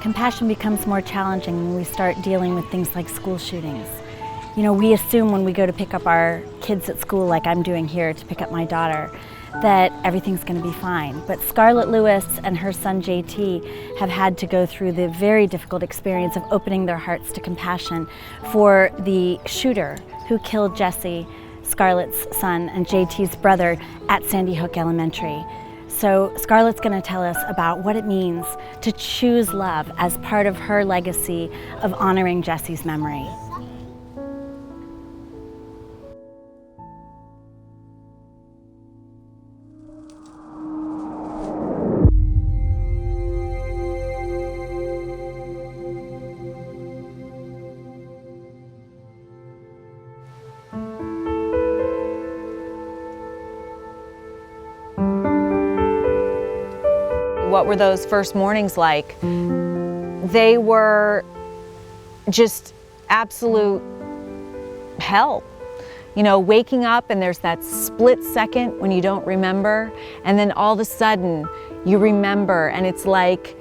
Compassion becomes more challenging when we start dealing with things like school shootings. You know, we assume when we go to pick up our kids at school, like I'm doing here to pick up my daughter, that everything's going to be fine. But Scarlett Lewis and her son JT have had to go through the very difficult experience of opening their hearts to compassion for the shooter who killed Jesse, Scarlett's son, and JT's brother at Sandy Hook Elementary. So Scarlett's going to tell us about what it means to choose love as part of her legacy of honoring Jesse's memory. What were those first mornings like? They were just absolute hell. You know, waking up and there's that split second when you don't remember, and then all of a sudden you remember, and it's like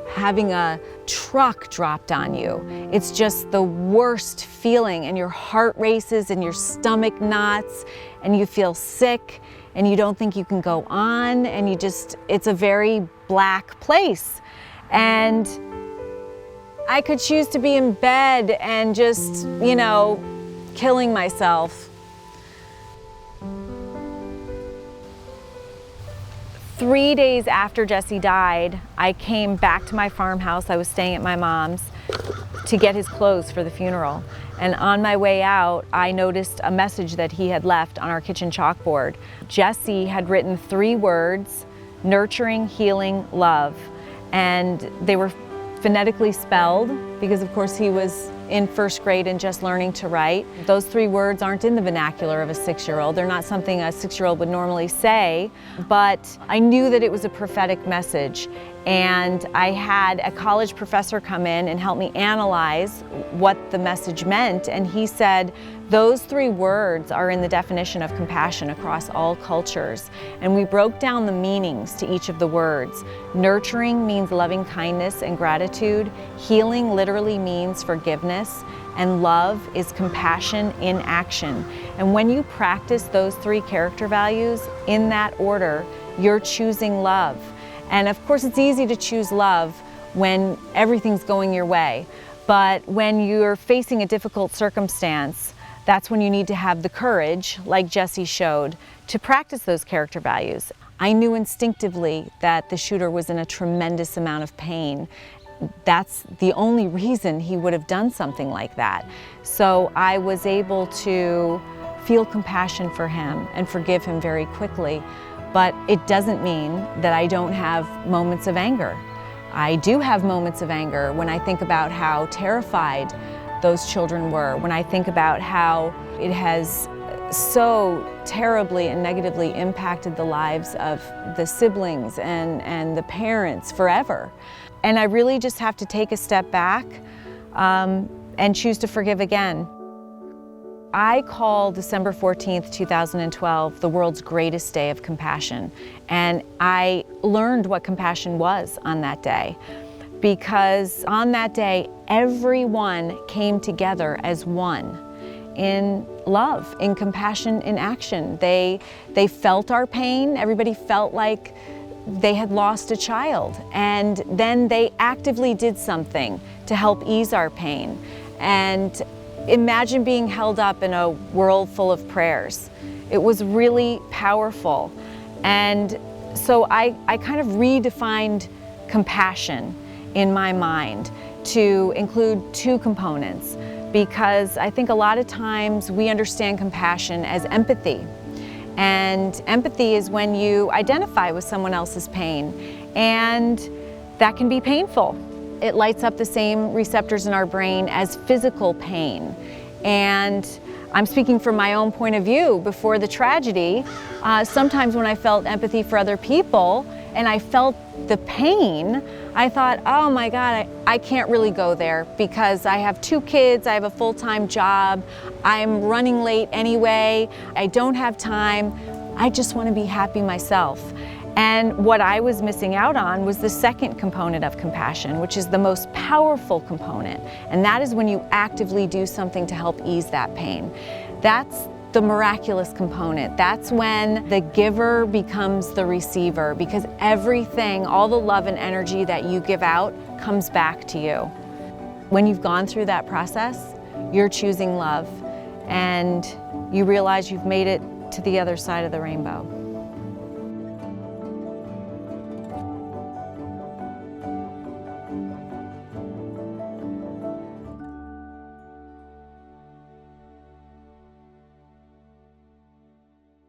having a truck dropped on you. It's just the worst feeling, and your heart races and your stomach knots and you feel sick and you don't think you can go on, and it's a very black place. And I could choose to be in bed and just, you know, killing myself. 3 days after Jesse died, I came back to my farmhouse. I was staying at my mom's to get his clothes for the funeral. And on my way out, I noticed a message that he had left on our kitchen chalkboard. Jesse had written 3 words: nurturing, healing, love. And they were phonetically spelled because, of course, he was in first grade and just learning to write. Those 3 words aren't in the vernacular of a 6-year-old. They're not something a 6-year-old would normally say, but I knew that it was a prophetic message. And I had a college professor come in and help me analyze what the message meant. And he said, those 3 words are in the definition of compassion across all cultures. And we broke down the meanings to each of the words. Nurturing means loving kindness and gratitude. Healing literally means forgiveness. And love is compassion in action. And when you practice those 3 character values in that order, you're choosing love. And of course, it's easy to choose love when everything's going your way. But when you're facing a difficult circumstance, that's when you need to have the courage, like Jesse showed, to practice those character values. I knew instinctively that the shooter was in a tremendous amount of pain. That's the only reason he would have done something like that. So I was able to feel compassion for him and forgive him very quickly. But it doesn't mean that I don't have moments of anger. I do have moments of anger when I think about how terrified those children were, when I think about how it has so terribly and negatively impacted the lives of the siblings and the parents forever. And I really just have to take a step back and choose to forgive again. I call December 14th, 2012 the world's greatest day of compassion. And I learned what compassion was on that day, because on that day, everyone came together as one in love, in compassion, in action. They felt our pain. Everybody felt like they had lost a child. And then they actively did something to help ease our pain. And imagine being held up in a world full of prayers. It was really powerful. And so I kind of redefined compassion in my mind to include 2 components, because I think a lot of times we understand compassion as empathy. And empathy is when you identify with someone else's pain, and that can be painful. It lights up the same receptors in our brain as physical pain. And I'm speaking from my own point of view. Before the tragedy, sometimes when I felt empathy for other people and I felt the pain, I thought, oh my God, I can't really go there because I have 2 kids, I have a full-time job, I'm running late anyway, I don't have time, I just want to be happy myself. And what I was missing out on was the second component of compassion, which is the most powerful component. And that is when you actively do something to help ease that pain. That's the miraculous component. That's when the giver becomes the receiver, because everything, all the love and energy that you give out comes back to you. When you've gone through that process, you're choosing love, and you realize you've made it to the other side of the rainbow.